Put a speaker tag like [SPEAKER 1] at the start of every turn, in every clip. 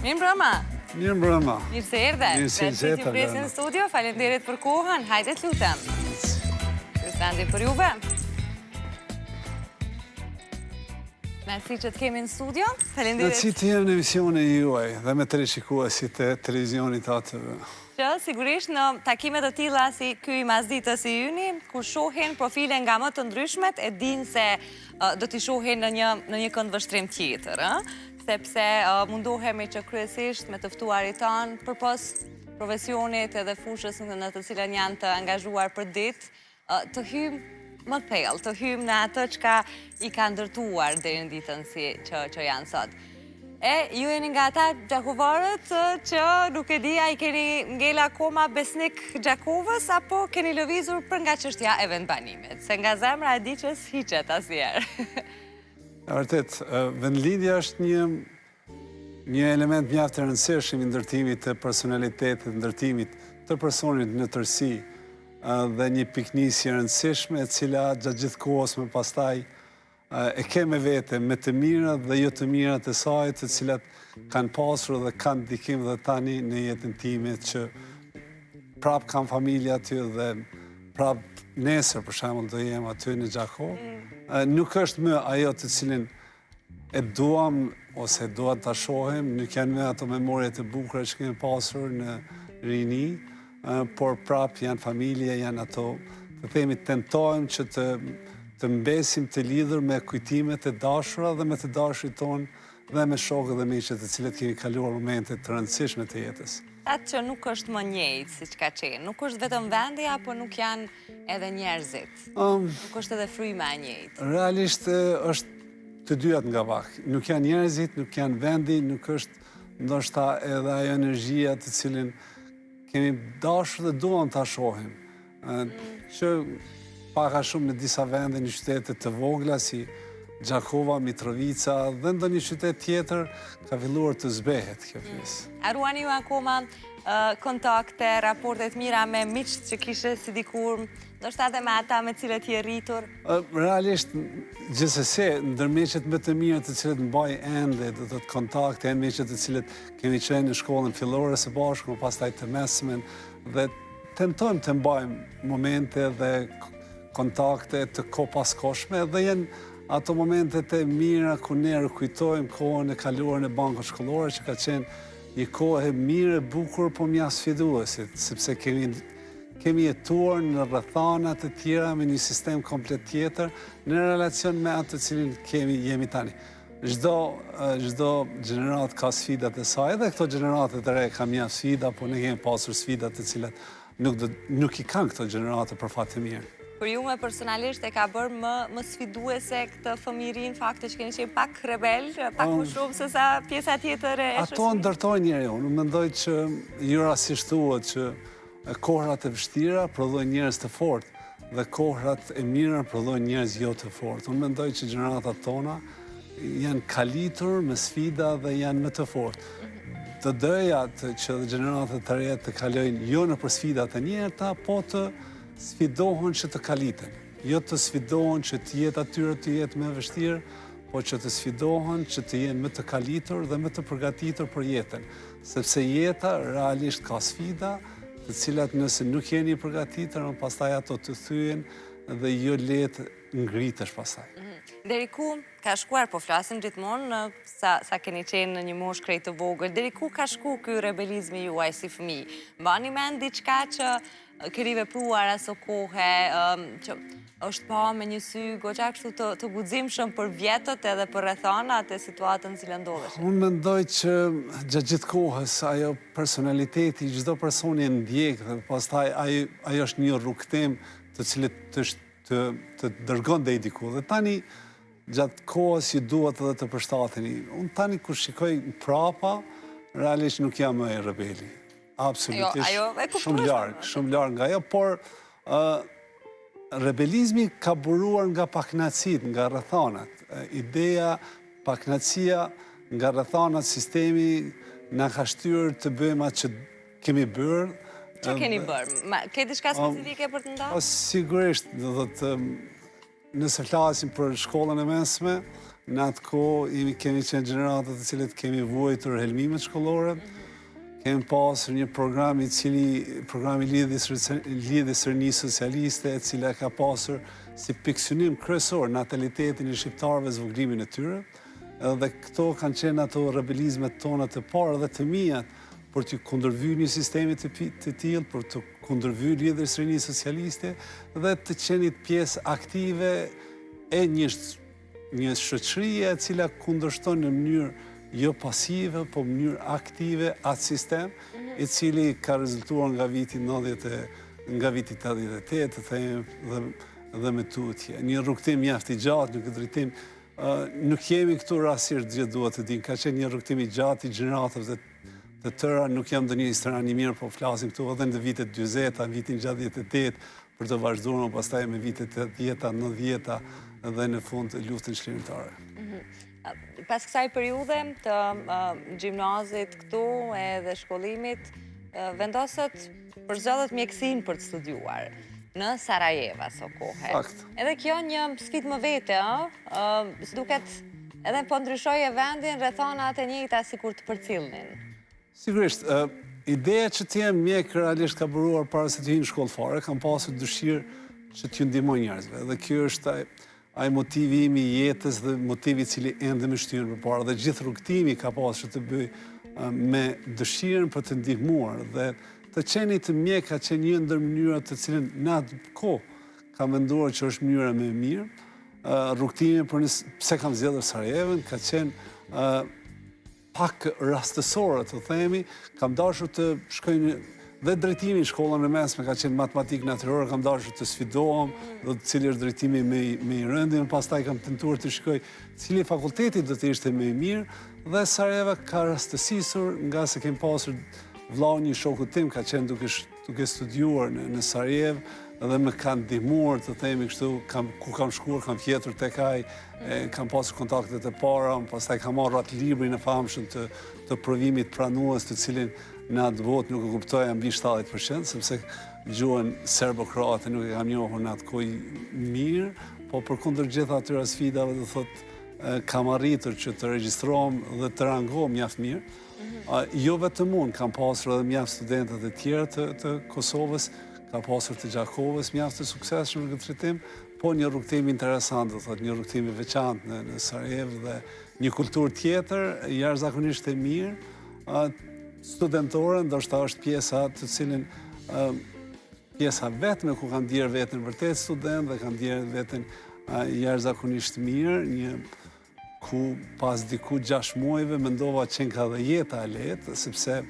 [SPEAKER 1] Mirë mbrëma.
[SPEAKER 2] Mirë mbrëma.
[SPEAKER 1] Mirë se erdhe.
[SPEAKER 2] Mirë se
[SPEAKER 1] Që t'ju presin në studio, faleminderit për kohën, hajde të lutem. Kryestandi për juve. Mersi që të kemi në studio, faleminderit.
[SPEAKER 2] Mersi të jem në emisione juaj dhe me të rishikuesit e televizionit ATV.
[SPEAKER 1] Që sigurisht në takimet të tilla si ky i Mazditës i yni, ku shohin profile nga më të ndryshmet, e din se do t'i shohin në një kënd vështrim tjetër, sepse mundohemi që kryesisht me të ftuarit tanë përpos profesionit edhe fushës në të cilën janë të angazhuar për ditë, të hymë më thellë, të hymë në atë çka i ka ndërtuar deri në ditën që janë sot. E ju jeni nga ata gjakovarët që nuk e di a i keni ngela akoma besnik Gjakovës apo keni lëvizur për nga çështja e vendbanimit, se nga zemra e di që s'hiqet asnjëherë.
[SPEAKER 2] Vërtet, vendlindja është një element mjaft të rëndësishëm i ndërtimit të personalitetit, ndërtimit të personit në tërësi dhe një piknisje e rëndësishme e cila gjatë gjithë kohës më pastaj e ke me vete me të mirat dhe jo të mirat e saj të cilat kanë pasur dhe kanë ndikim dhe tani në jetën time që prap kam familja aty dhe prap nesër për shembull do jem aty në Gjakovë. Nuk është më ajo të cilin e duam ose dua ta shohim, nuk janë më ato memorjet e bukura që kemi pasur në rini, por prap janë familje, janë ato, të themi, tentojmë që të mbesim të lidhur me kujtimet e dashura dhe me të dashurit tonë dhe me shokët dhe miqët të cilët kemi kaluar momente të rëndësishme të jetës.
[SPEAKER 1] Atë që nuk është më njëjtë siç ka qenë, nuk është vetëm vendi apo nuk janë edhe njerëzit? Nuk është edhe fryma e njëjtë?
[SPEAKER 2] Realisht është të dyat nga pak. Nuk janë njerëzit, nuk janë vendi, nuk është ndoshta edhe ajo energjia të cilin kemi dashur dhe duam ta shohim. Që paka shumë në disa vende, në qytete të vogla si Gjakova, Mitrovica dhe ndonjë qytet tjetër ka filluar të zbehet kjo pjesë.
[SPEAKER 1] A ruani ju akoma kontakte, raportet mira me miqt që kishe si dikur, ndoshta edhe me ata me cilët je rritur?
[SPEAKER 2] Realisht, gjithsesi, ndër miqet më të mirë të cilët mbaj ende, do të thotë kontakte, janë miqet të cilët kemi qenë në shkollën fillore së bashku, pastaj të mesmen dhe tentojmë të mbajmë momente dhe kontakte të kopaskoshme dhe janë ato momentet e mira ku ne rikujtojmë kohën e kaluar në bankën shkollore që ka qenë një kohë e mirë, e bukur, po mjaft sfiduese, sepse kemi jetuar në rrethana të tjera me një sistem komplet tjetër në relacion me atë të cilin jemi tani. Çdo gjenerat ka sfidat e saj dhe këto gjeneratet e re ka mjaft sfida, po ne kemi pasur sfidat të cilat nuk i kanë këto gjenerate për fat të mirë.
[SPEAKER 1] Për ju me personalisht e ka bërë më sfiduese këtë fëmirin, fakte që keni qenë pak rebel, pak më shumë se sa pjesa tjetër e shoqërisë?
[SPEAKER 2] Ato ndërtojnë njeriu. Unë mendoj që ju rastisht thuhet që kohrat e vështira prodhojnë njerëz të fortë dhe kohrat e mira prodhojnë njerëz jo të fortë. Unë mendoj që gjeneratat tona janë kalitur me sfida dhe janë më të fortë. Të doja që gjeneratat të reja të kalojnë jo në për sfidat e njerëta, po të sfidohen që të kaliten. Jo të sfidohen që të jetë atyre të jetë me vështirë, po që të sfidohen që të jenë më të kalitur dhe më të përgatitur për jetën. Sepse jeta realisht ka sfida, të cilat nëse nuk jeni përgatitur, pastaj ato të thyen dhe jo letë ngritesh pastaj.
[SPEAKER 1] Deri ku ka shkuar, po flasim gjithmonë sa keni qenë në një moshë krejt të vogël, deri ku ka shku ky rebelizmi juaj si fëmijë? Mbani mend diçka që keni vepruar aso kohe, që është pa me një sy goxha kështu të guximshëm për vjetët edhe për rrethanat e situatën që ndodhesh?
[SPEAKER 2] Unë mendoj që gjatë gjithë kohës ajo personaliteti çdo personi e ndjek dhe pastaj ajo është një rrugtim të cilët të dërgon deri diku. Dhe tani gjatë kohës ju duhet edhe të përshtateni. Unë tani kur shikoj prapa, realisht nuk jam më e rebeli. Absolutisht, shumë larg nga ajo, por rebelizmi ka buruar nga pakënaqësit, nga rrethanat. Ideja, pakënaqësia nga rrethanat, sistemi na ka shtyrë të bëjmë atë që kemi bërë.
[SPEAKER 1] Që keni bërë? Ke diçka specifike për të ndarë?
[SPEAKER 2] Sigurisht, do të nëse flasim për shkollën e mesme, në atë kohë kemi qenë gjeneratët të cilët kemi vuajtur helmimet shkollore, kemi pasur një program programi lidhjes së rinjë socialiste, e cila ka pasur si piksynim kryesor natalitetin e shqiptarëve, zvogëlimin e tyre, dhe këto kanë qenë ato rebelizmet tona të parë dhe të mia për të kundërvyer një sistemi të tillë, për të kundërvyer lidhjes së rinjë socialiste dhe të qenit pjesë aktive e një shoqërie e cila kundërshton në mënyrë jo pasive, po në mënyrë aktive atë sistem, i cili ka rezultuar nga viti 88, dhe me tutje. Një rrugtim mjaft i gjatë në këtë drejtim. Nuk jemi këtu rastësisht gjë duhet të dim, ka qenë një rrugtim i gjatë i gjeneratave të tëra, nuk jam ndonjë historian i mirë, po flasim këtu edhe në vitet 40, në vitin 68, për të vazhduar pastaj me vitet 80, 90 dhe në fund luftën çlirimtare.
[SPEAKER 1] Pas kësaj periudhe të gjimnazit këtu edhe shkollimit, vendosët përzgjedhët mjekësinë për të studiuar në Sarajevo së kohë.
[SPEAKER 2] Fakt.
[SPEAKER 1] Edhe kjo një sfidë më vete, së duket edhe po ndryshoi vendin rrethonat e njëjta sikur të përcillnin.
[SPEAKER 2] Sigurisht, ideja që të jem mjek realisht ka bëruar para se të hyj në shkollë fare, kam pasur dëshirë që t'ju ndihmoj njerëzve. Dhe kjo është ai motivi im i jetës dhe motivi i cili ende më shtyr përpara, dhe gjithë rrugtimi ka pasur të bëj me dëshirën për të ndihmuar, dhe të qeni të mjek ka qenë një ndër mënyrat të cilën në atë kohë kam menduar që është mënyra më e mirë. Rrugtimi pse kam zgjedhur Sarajevën ka qenë pak rastësore, të themi, kam dashur të shkoj dhe drejtimi në shkollën e mesme ka qenë matematikë natyrore, kam dashur të sfidohem dhe cili është drejtimi më i rëndë, pastaj kam tentuar të shkoj cili fakulteti do të ishte më i mirë, dhe Sarajeva ka rastësisur nga se kem pasur vllau një shoku tim ka qenë duke studiuar në Sarajevo dhe më kanë ndihmuar, të themi kështu, ku kam shkuar, kam fjetur tek ai, kam pasur kontaktet e para, pastaj kam marrë atë librin e famshëm të provimit pranues, të cilin në atë botë nuk e kuptoja mbi 70%, sepse gjuhën serbo-kroate nuk e kam njohur në atë kohë mirë, po përkundër gjitha atyra sfidave, do thotë, kam arritur që të regjistrohem dhe të rangohem mjaft mirë. Jo vetëm unë, kam pasur edhe mjaft studentët e tjerë të Kosovës, ka pasur të Gjakovës mjaft të suksesshëm në këtë drejtim, po një rrugtim interesant, do thotë, një rrugtim i veçantë në Sarajevo dhe një kulturë tjetër, jashtëzakonisht e mirë, studentore, ndoshta është pjesa të cilin pjesa vetme ku kam ndier veten vërtet student dhe kam ndier veten jashtëzakonisht mirë, ku pas diku 6 muajve mendova që ka dhe jeta e lehtë, sepse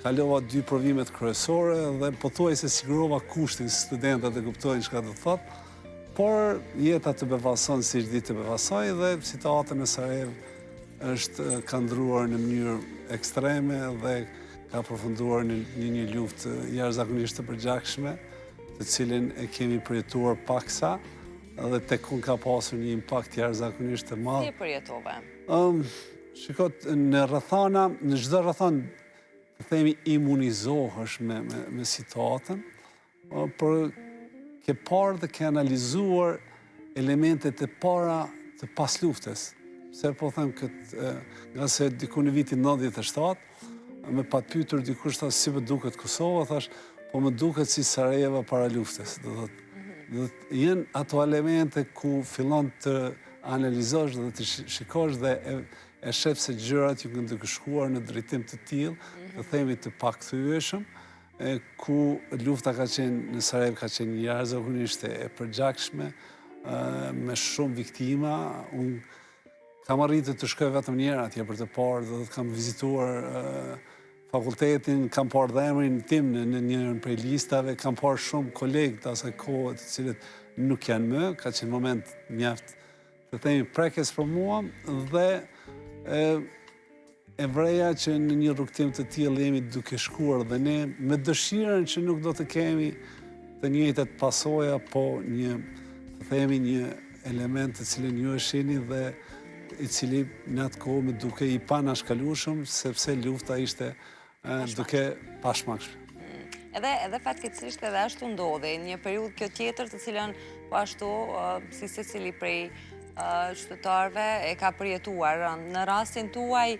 [SPEAKER 2] kalova 2 provimet kryesore dhe pothuajse sigurova kushtin se studentët e kuptojnë çka do thotë, por jeta të befason siç di të befasoj dhe situata në Sarajevo ka ndruar në mënyrë ekstreme dhe ka përfunduar në një luftë jashtëzakonisht të përgjakshme, të cilin e kemi përjetuar paksa dhe tek unë ka pasur një impakt jashtëzakonisht të madh.
[SPEAKER 1] Si e përjetove?
[SPEAKER 2] Shikot, në rrethana, në çdo rrethon të themi imunizohesh me situatën, por ke parë dhe ke analizuar elementet e para të pas luftës. Se po them këtë, nga se diku në vitin 97, me pat pyetur dikush thash si më duket Kosova, thash, po më duket si Sarajevo para luftës. Do të jenë ato elemente ku fillon të analizosh dhe të shikosh dhe e shef se gjërat ju kanë ndërshkuar në drejtim të tillë, të themi të pakthyeshëm, ku lufta ka qenë në Sarajevo ka qenë jashtëzakonisht e përgjakshme, me shumë viktima. Unë kam arritur të shkoj vetëm një herë atje për të parë, dhe kam vizituar fakultetin, kam parë dhe emrin tim në njërin prej listave, kam parë shumë kolegë të asaj kohë të cilët nuk janë më, ka qenë moment mjaft të themi prekes për mua, dhe e vreja që në një rrugtim të tillë jemi duke shkuar dhe ne me dëshirën që nuk do të kemi të njëjtat pasoja, po të themi një element të cilin ju e shihni dhe i cili në atë kohë më duke i panashkalueshëm, sepse lufta ishte duke pashmangshme.
[SPEAKER 1] Edhe fatkeqësisht edhe ashtu ndodhi, një periudhë kjo tjetër të cilën po ashtu si secili prej qytetarëve e ka përjetuar. Në rastin tuaj,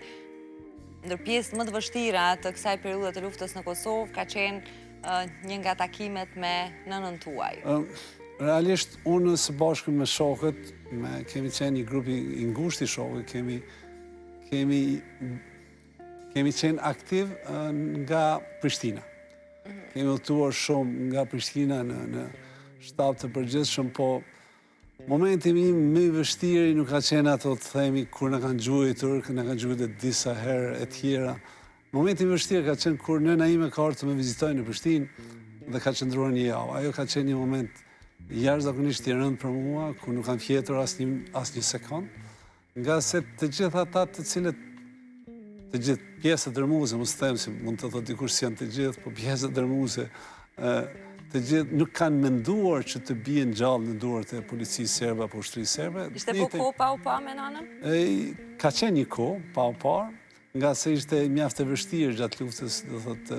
[SPEAKER 1] ndër pjesë më të vështira të kësaj periudhe të luftës në Kosovë, ka qenë një nga takimet me nënën tuaj.
[SPEAKER 2] Realisht, unë së bashku me shokët, kemi qenë një grupi i ngushtë i shokët, kemi qenë aktiv nga Prishtina. Kemi udhëtuar shumë nga Prishtina në shtab të përgjithshëm, po momenti im më i vështirë nuk ka qenë ato të themi kur na kanë gjuajtur, na kanë gjuajtur disa herë e tjera. Momenti i vështirë ka qenë kur nëna ime ka ardhur të më vizitojë në Prishtinë dhe ka qëndruar një javë. Ajo ka qenë një moment jashtëzakonisht i rëndë për mua, ku nuk kam fjetur asnjë sekond, nga se të gjithë ata të cilët të gjithë pjesët dërmuese, mos them se mund të thotë dikush se janë të gjithë, po pjesët dërmuese të gjithë nuk kanë menduar që të bien gjallë në duart e policisë serbe apo ushtrisë serbe.
[SPEAKER 1] Ishte po kohë pa u pa me nënën?
[SPEAKER 2] Ka qenë një kohë pa u parë, nga se ishte mjaft e vështirë gjatë luftës, do thotë,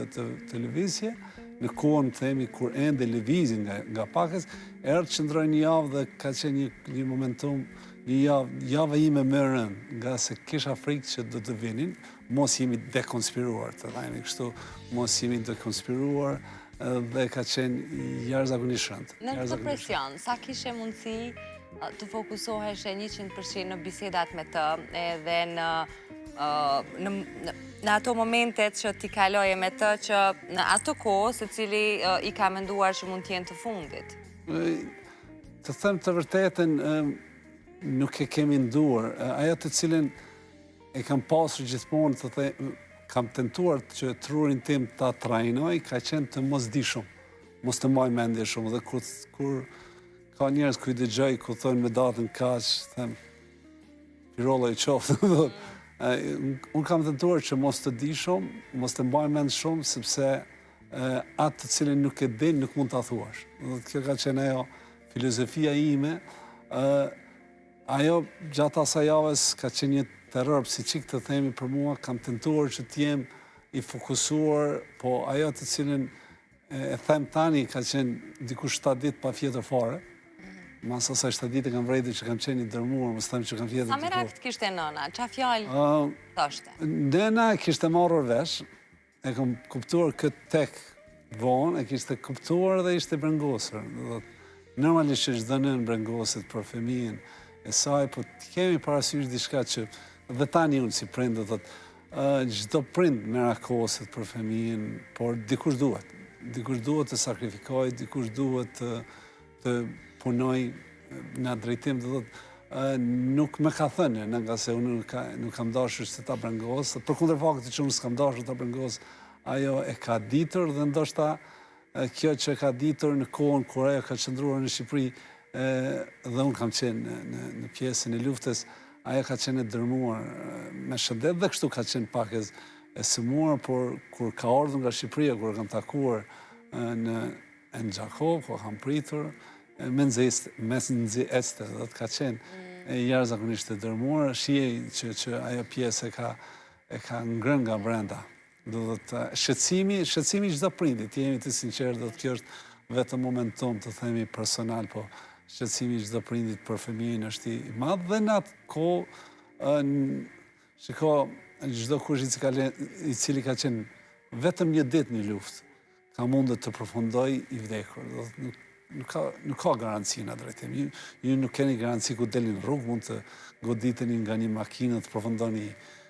[SPEAKER 2] të lëvizje, në kohën themi kur ende lëvizin nga pakës, erdhi qëndroi një javë dhe ka qenë një momentum, një javë ime më e rëndë, nga se kisha frikë që do të vinin, mos jemi dekonspiruar, të thajmi kështu, mos jemi dekonspiruar, dhe ka qenë jashtëzakonisht rëndë.
[SPEAKER 1] Në këtë presion, sa kishe mundësi të fokusohesh 100% në bisedat me të, edhe në ato momentet që ti kaloje me të, që në ato kohë se cili i ka menduar që mund t'jenë të fundit?
[SPEAKER 2] Të them të vërtetën, nuk e kemi nduar. Ajo të cilën e kam pasur gjithmonë, kam tentuar që trurin tim ta trajnoj, ka qenë të mos di shumë, mos të mbaj mendje shumë. Dhe kur ka njerëz ku i dëgjoj, ku thonë me datën kaq, them, pirolla i qoftë. Unë kam tentuar që mos të di shumë, mos të mbaj mend shumë, sepse atë të cilin nuk e din, nuk mund ta thuash. Kjo ka qenë ajo filozofia ime. Ajo gjatë asaj javës ka qenë një terror psiqik të themi për mua, kam tentuar që t'jem i fokusuar, po ajo të cilin e them tani ka qenë diku 7 ditë pa fjetër fare. Mas asaj 7 ditë kam vrejtë që kam qenë i dërmuar, mos them që kam fjetër
[SPEAKER 1] Sa me rakt kishte nëna? Qa fjallë thoshte?
[SPEAKER 2] Nëna e kishte marrur vesh, e kam kuptuar këtë tek vonë, e kishte kuptuar dhe ishte brengosur. Normalisht që çdo nën brengoset për fëmijën e saj, po kemi parasysh diçka që dhe tani unë si prind do thotë, çdo prind merakoset për fëmijën, por dikush duhet. Dikush duhet të sakrifikojë, dikush duhet të punoj në drejtim, do thotë, nuk më ka thënë, nga se unë nuk kam dashur që ta brengos, përkundër faktit që unë s'kam dashur ta brengos, ajo e ka ditur dhe ndoshta kjo që ka ditur në kohën kur ajo ka qëndruar në Shqipëri dhe unë kam qenë në pjesën e luftës, ajo ka qenë e dërmuar me shëndet dhe kështu ka qenë pak e sëmuar, por kur ka ardhur nga Shqipëria, kur kam takuar në Gjakov, ku kam pritur, me nxeste, dhe të ka qenë jashtëzakonisht e dërmuar, shihej që ajo pjesë e ka ngrënë nga brenda. Do të shqetësimi çdo prindit, jemi të sinqertë, do të kjo është vetëm momentum të themi personal, po shqetësimi çdo prindit për fëmijën është i madh dhe në atë kohë shiko çdo kush i cili ka qenë vetëm një ditë në luftë, ka mundet të përfundoj i vdekur. Nuk ka garanci në drejtim. Ju nuk keni garanci ku delin në rrugë, mund të goditeni nga një makinë të përfundoni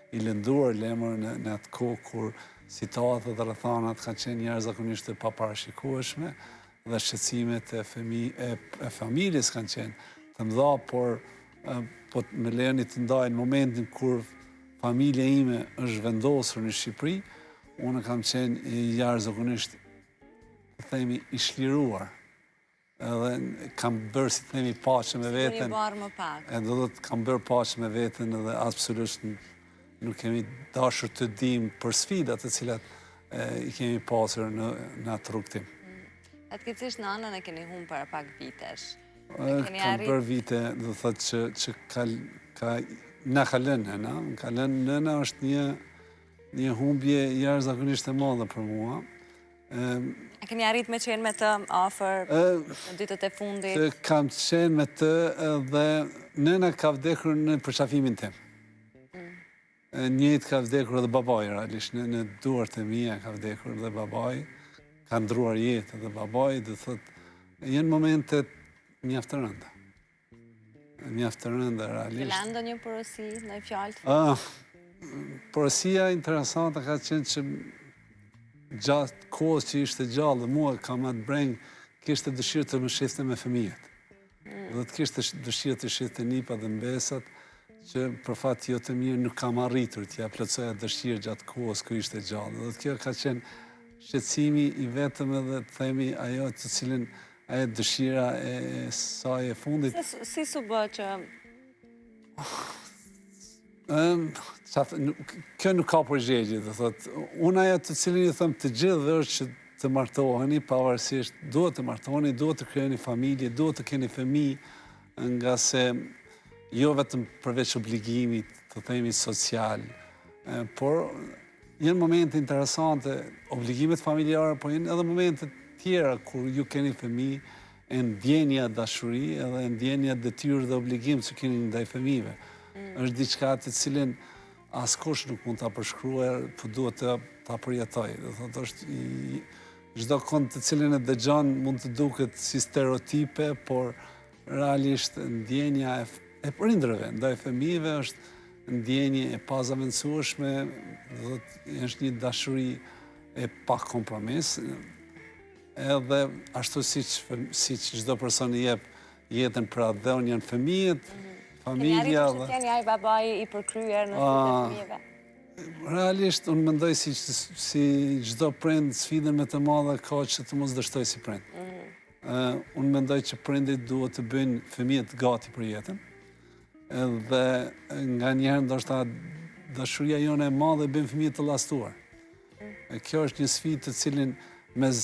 [SPEAKER 2] i lënduar lemër në atë kohë kur situatët dhe rrethanat kanë qenë jashtëzakonisht të paparashikueshme dhe shqetësimet e familjes kanë qenë të mëdha, por me lejoni të ndaj në momentin kur familja ime është vendosur në Shqipëri, unë kam qenë jashtëzakonisht të themi i shliruar. Edhe kam bërë, si të themi, paqe me veten.
[SPEAKER 1] Një barë më pak.
[SPEAKER 2] Edhe do të kam bërë paqe me veten edhe absolutisht nuk kemi dashur të dim për sfidat të cilat i kemi pasur në atë rrugtim.
[SPEAKER 1] Fatkeqësisht nënën e keni humbur para pak vitesh.
[SPEAKER 2] Kam bërë vite, do thotë që na ka lënë nëna. Ka lënë nëna është një humbje jashtëzakonisht e madhe për mua.
[SPEAKER 1] E Keni arrit me qenë me të afër në ditët e fundit?
[SPEAKER 2] Kam qenë me të dhe nëna ka vdekur në përshafimin tim. Njëjtë ka vdekur edhe babaj, realisht, në duart e mia ka vdekur dhe babaj, ka ndruar jetë edhe babaj, dhe thot, jenë momentet mjaft të rënda. Mjaft të rënda, realisht.
[SPEAKER 1] Fillon ndonjë porosi, ndonjë fjalë të
[SPEAKER 2] Porosia interesante ka qenë që gjatë kohës që ishte gjallë dhe mua ka ma të brengë, kishte dëshirë të më shifte me fëmijët. Dhe të kishte dëshirë të shifte nipa dhe mbesat, që për fat jo të mirë nuk kam arritur t'ja plotësoja dëshirë gjatë kohës ku ishte gjallë. Dhe kjo ka qenë shqetësimi I vetëm edhe të themi ajo të cilin ajo dëshira e saj e fundit.
[SPEAKER 1] Si su bë që...
[SPEAKER 2] Kjo nuk ka përgjegje, dhe thot. Unë ajo të cilin I thëmë të gjithë është që të martoheni, pavarësisht duhet të martoheni, duhet të krijoni familje, duhet të keni fëmijë, nga se jo vetëm përveç obligimit, të themi social, por jenë momente interesante, obligimet familjare, por jenë edhe momente tjera kur ju keni fëmijë, e ndjenja dashuri edhe ndjenja detyrë dhe obligim që keni ndaj fëmijëve. Është diçka të cilin askush nuk mund ta përshkruar, po duhet ta përjetoj. Do thotë është çdo kënd të cilin e dëgjon mund të duket si stereotipe, por realisht ndjenja e prindërve ndaj fëmijëve është ndjenje e pazavendësueshme, është një dashuri e pa kompromis, edhe ashtu siç çdo person I jep jetën për atë dhe unë janë fëmijët, familja.
[SPEAKER 1] Keni arritur që t'jeni ai babai I përkryer në sfidën e fëmijëve?
[SPEAKER 2] Realisht, unë mendoj si çdo prind sfidën më të madhe ka që të mos dështoj si prind. Unë mendoj që prindit duhet të bëjnë fëmijët gati për jetën, dhe nga njerë ndoshta dashuria jone e madhe bëjnë fëmijët të llastuar. Kjo është një sfidë të cilin mes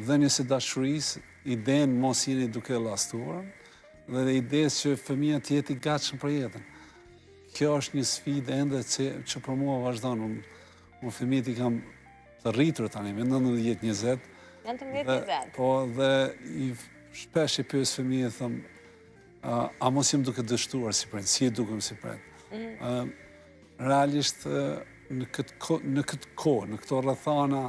[SPEAKER 2] dhënies së dashurisë, idenë mos jeni duke llastuar, dhe idesë që fëmija të jetë I gatshëm për jetën. Kjo është një sfidë ende që për mua vazhdon. Unë fëmijët I kam të rritur tani, me 19-20.
[SPEAKER 1] Janë të 19-20.
[SPEAKER 2] Po, dhe shpesh I pyes fëmijët, thëmë, a mos jem duke dështuar si prind, si dukem si prind. Realisht, në këtë kohë, në këto rrethana,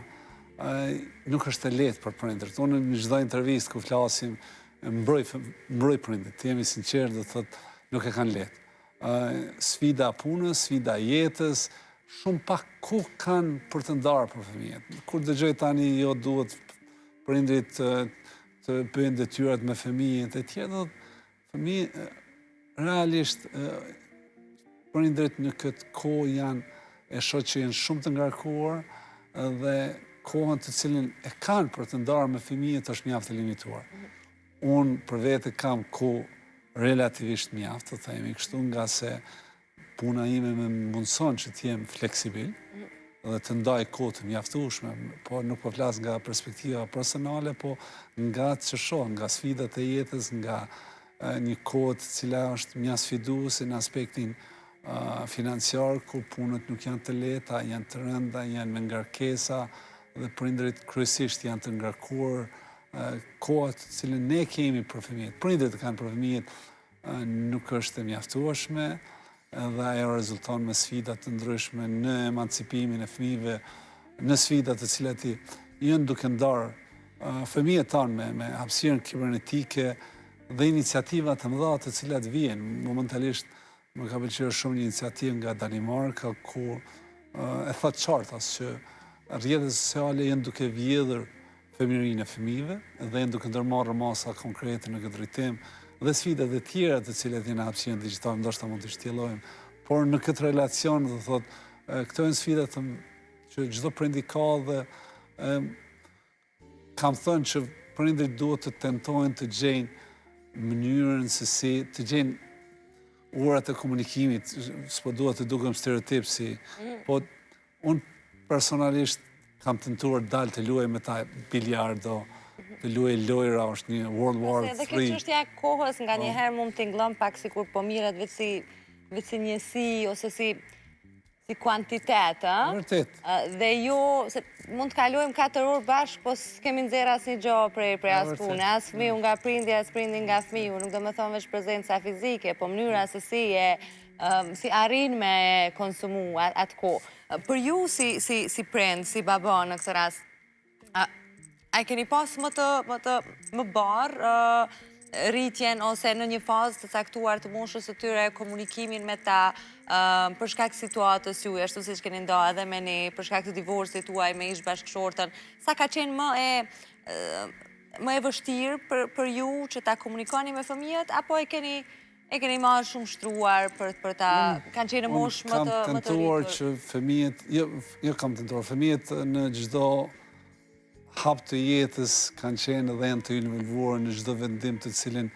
[SPEAKER 2] nuk është e lehtë për prindërt. Unë në çdo intervistë ku flasim, mbroj prindit, të jemi sinqertë, dhe thotë, nuk e kanë lehtë. Sfida punës, sfida jetës, shumë pak kohë kanë për të ndarë për fëmijët. Kur dëgjoj tani jo duhet prindrit të bëjnë detyrat me fëmijët e tjerë, fëmijë, realisht, prindrit në këtë kohë janë e shoh që janë shumë të ngarkuar dhe kohën të cilin e kanë për të ndarë me fëmijët është mjaft e limituar. Unë për vete kam kohë relativisht mjaft, të themi kështu, nga se puna ime më mundson që t'jem fleksibil dhe të ndaj kohë të mjaftueshme, po nuk po flas nga perspektiva personale, po nga që shoh, nga sfidat e jetës, nga një kohë të cila është mjaft sfiduese në aspektin financiar, ku punët nuk janë të lehta, janë të rënda, janë me ngarkesa, dhe prindërit kryesisht janë të ngarkuar, kohët të cilën ne kemi për fëmijët, prindërit kanë për fëmijët, nuk është e mjaftueshme, dhe ajo rezulton me sfida të ndryshme në emancipimin e fëmijëve, në sfida të cilat janë duke ndarë fëmijët tanë me hapësirën kibernetike dhe iniciativa të mëdha të cilat vijnë. Momentalisht më ka pëlqyer shumë një iniciativë nga Danimarka ku e thot qartas që rrjetet sociale janë duke vjedhur fëmijërinë e fëmijëve dhe janë duke ndërmarrë masa konkrete në këtë drejtim dhe sfidat e tjera të cilat janë hapësirën digjitale, ndoshta mund të shtjellojmë, por në këtë relacion do thot këto janë sfidat që çdo prind I ka dhe kam thënë që prindrit duhet të tentojnë të gjejnë mënyrën se si të gjejnë urat e komunikimit, s'po duhet të dukem stereotip po unë personalisht kam tentuar dalë të luaj me ta biljardo, të luaj lojra, është një World War III.
[SPEAKER 1] Edhe kjo çështja e kohës nga një herë mund të nglëm pak sikur po miret vetë si njësi ose si si kuantitet, ë?
[SPEAKER 2] Vërtet.
[SPEAKER 1] Dhe jo, se mund të kalojmë 4 orë bashkë, po s'kemi nxjerrë asnjë gjë prej as pune, as fëmiu nga prindja, as prindi nga fëmiu, nuk do me thonë veç prezenca fizike, po mënyra se si arrin me konsumu atë kohë. Për ju si prind, si baba në këtë rast, a i keni pas më barë rritjen ose në një fazë të caktuar të moshës së tyre komunikimin me ta për shkak situatës juaj, ashtu siç keni nda edhe me ne, për shkak të divorcit tuaj me ish bashkëshortën, sa ka qenë më e vështirë për ju që ta komunikoni me fëmijët, apo e keni marrë shumë shtruar për ta kanë qenë në moshë më të rritur?
[SPEAKER 2] Kam tentuar që fëmijët, jo kam tentuar, fëmijët në çdo hap të jetës kanë qenë dhe janë të involvuar në çdo vendim të cilin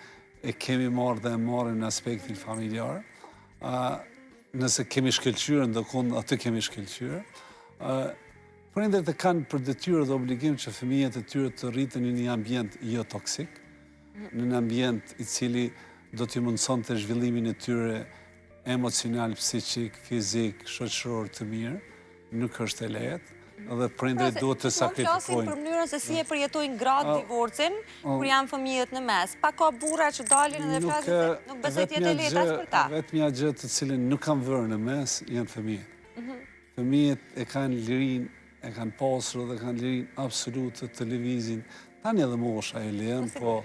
[SPEAKER 2] e kemi marrë dhe e marrim në aspektin familjar. Nëse kemi shkëlqyer, ndërkohë aty kemi shkëlqyer. Prindërit e kanë për detyrë dhe obligim që fëmijët e tyre të rriten në një ambient jo toksik, në një ambient i cili do t'i mundsonte zhvillimin e tyre emocional, psiqik, fizik, shoqëror të mirë. Nuk është e lehtë. Dhe prindërit duhet të sakrifikojnë.
[SPEAKER 1] Po flasin për mënyrën se si e përjetojnë gratë divorcin, kur janë fëmijët në mes. Pa ka burra që dalin edhe flasin se nuk besoj t'jetë e lehtë as për ta.
[SPEAKER 2] Vetmja gjë të cilin nuk kanë vërë në mes, janë fëmijët. Fëmijët e kanë lirin, e kanë pasur dhe kanë lirin absolut të televizin. Tani edhe mosha e lehen, po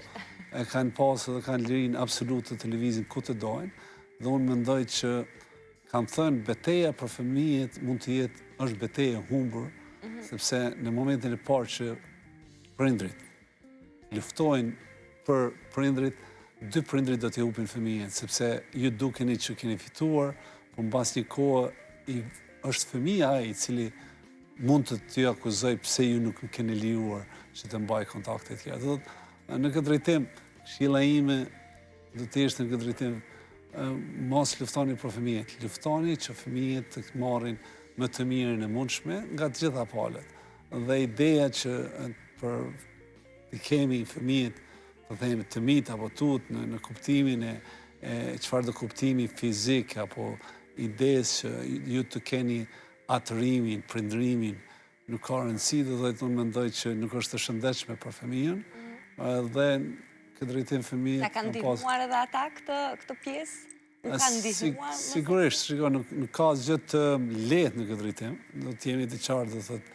[SPEAKER 2] e kanë pasur dhe kanë lirin absolut të televizin ku të dojnë. Dhe unë mendoj që kam thënë beteja për fëmijët mund të jetë është beteja humbur, sepse në momentin e parë që prindrit luftojnë për prindrit, dy prindrit do t'i hupin fëmijët, sepse ju dukeni që keni fituar, po mbas një kohë është fëmija ai i cili mund të t'ju akuzoj pse ju nuk keni liruar që të mbaj kontakte tjera. Do të në këtë drejtim, këshilla ime do të ishte në këtë drejtim, mos luftoni për fëmijët, luftoni që fëmijët të marrin më të mirën e mundshme nga të gjitha palët. Dhe ideja që të kemi fëmijët, të themi të mitë apo tut në kuptimin e çfarë do kuptimi fizik apo idesë që ju të keni atërimin, prindërimin, nuk ka rëndësi, dhe unë mendoj që nuk është të shëndetshme për fëmijën, dhe këtë drejtim fëmijët...
[SPEAKER 1] Ta kanë ndihmuar edhe ata këtë pjesë?
[SPEAKER 2] Sigurisht, shiko, nuk ka gjë të lehtë në këtë drejtim, do të jemi të qartë, do thotë,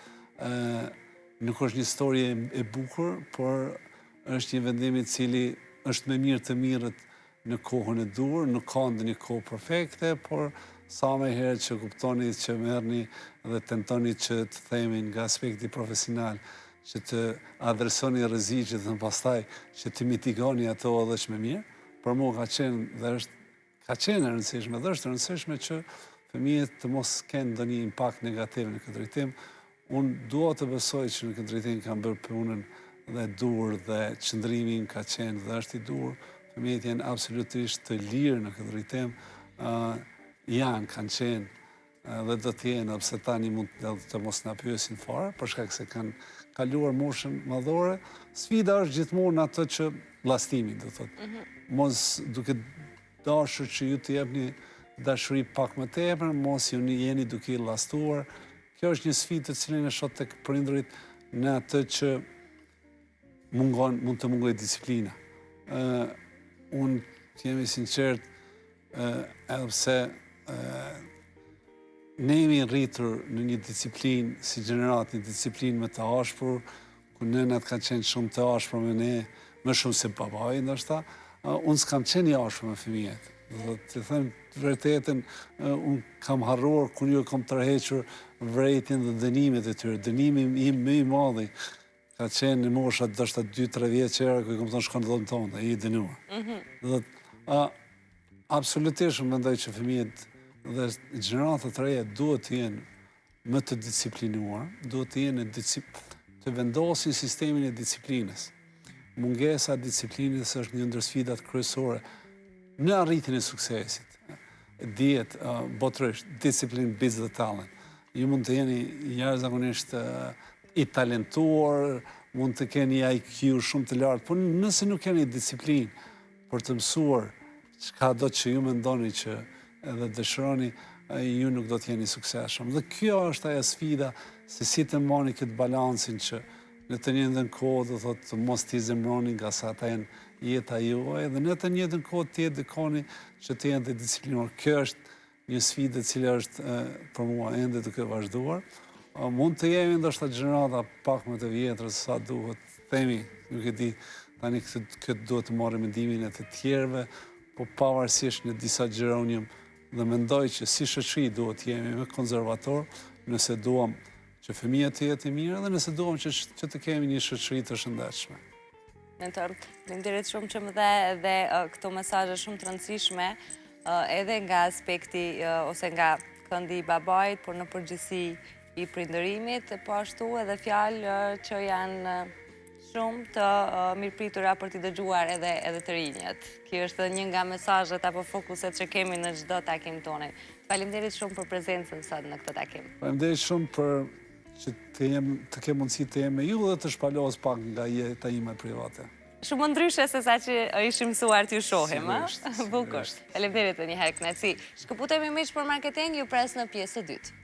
[SPEAKER 2] nuk është një historie e bukur, por është një vendim i cili është më mirë të mirët në kohën e dur, nuk ka ndonjë kohë perfekte, por sa më herët që kuptoni që merrni dhe tentoni që të themin nga aspekti profesional, që të adresoni rreziqet dhe pastaj që të mitigoni ato edhe më mirë, për mua ka qenë dhe është e rëndësishme dhe është rëndësishme që fëmijët të mos kenë ndonjë impakt negativ në këtë drejtim. Unë dua të besoj që në këtë drejtim kanë bërë punën dhe dur dhe qëndrimin ka qenë dhe është i dur. Fëmijët janë absolutisht të lirë në këtë drejtim. Kanë qenë dhe do të jenë, pse tani mund të mos na pyesin fare, për shkak se kanë kaluar moshën madhore. Sfida është gjithmonë atë që vllastimi, do thotë. Mos duke dashur që ju të jepni dashuri pak më tepër, mos ju jeni duke i vllastuar. Kjo është një sfidë të cilën e shoh tek prindërit në atë që mund të mungojë disiplina. Unë të jemi sinqert, edhe pse ne jemi rritur në një disiplinë, si gjenerat, një disiplinë më të ashpër, ku nënat kanë qenë shumë të ashpër me ne, më shumë se babai, ndoshta. Unë s'kam qenë i ashpër me fëmijët. Të them të vërtetën, unë kam harruar kur ju kam tërhequr vërejtjen dhe dënimet e tyre. Dënimi im më i madhi ka qenë në mosha ndoshta 2-3 vjeçare, ku i kam thonë shkon në dhomën tonë, ai i dënuar. Absolutisht mendoj që fëmijët dhe gjeneratat të reja duhet të jenë më të disiplinuar, duhet të jenë të vendosin sistemin e disiplinës. Mungesa e disiplinës është një ndër sfidat kryesore në arritjen e suksesit. Dihet botërisht, discipline beats the talent. Ju mund të jeni jashtëzakonisht i talentuar, mund të keni IQ shumë të lartë, por nëse nuk keni disiplinë për të mësuar çka do që ju mendoni që edhe dëshironi, ju nuk do t'jeni suksesshëm. Dhe kjo është ajo sfida, se si të moni këtë balancin që në të njëjtën kohë do thotë mos t'i zemroni nga sa ata janë jeta juaj, dhe në të njëjtën kohë të edukoni që të jenë të disiplinuar. Kjo është një sfidë e cila është për mua ende duke vazhduar. Mund të jemi ndoshta gjenerata pak më të vjetër se sa duhet, themi, nuk e di, tani këtë duhet të marrim mendimin e të tjerëve, po pavarësisht në disa gjëra unë jam dhe mendoj që si shoqëri duhet të jemi më konservator nëse duam që fëmijët të jetë mirë dhe nëse duam që të kemi një shoqëri të shëndetshme.
[SPEAKER 1] Faleminderit shumë që më dhe këto mesazhe shumë të rëndësishme, edhe nga aspekti ose nga këndi i babait, por në përgjithësi i prindërimit, po ashtu edhe fjalë që janë shumë të mirëpritura për t'i dëgjuar edhe të rinjët. Kjo është një nga mesazhet apo fokuset që kemi në çdo takim tonë. Faleminderit shumë për prezencën sot në këtë takim.
[SPEAKER 2] Faleminderit shumë për që të kem mundësi të jem me ju dhe të shpalos pak nga jeta ime private.
[SPEAKER 1] Shumë ndryshe se sa që ishim mësuar t'ju shohim, a?
[SPEAKER 2] Sigurisht.
[SPEAKER 1] Bukur. Faleminderit edhe një herë, kënaqësi. Shkëputemi miq për marketing, ju pres në pjesën e dytë.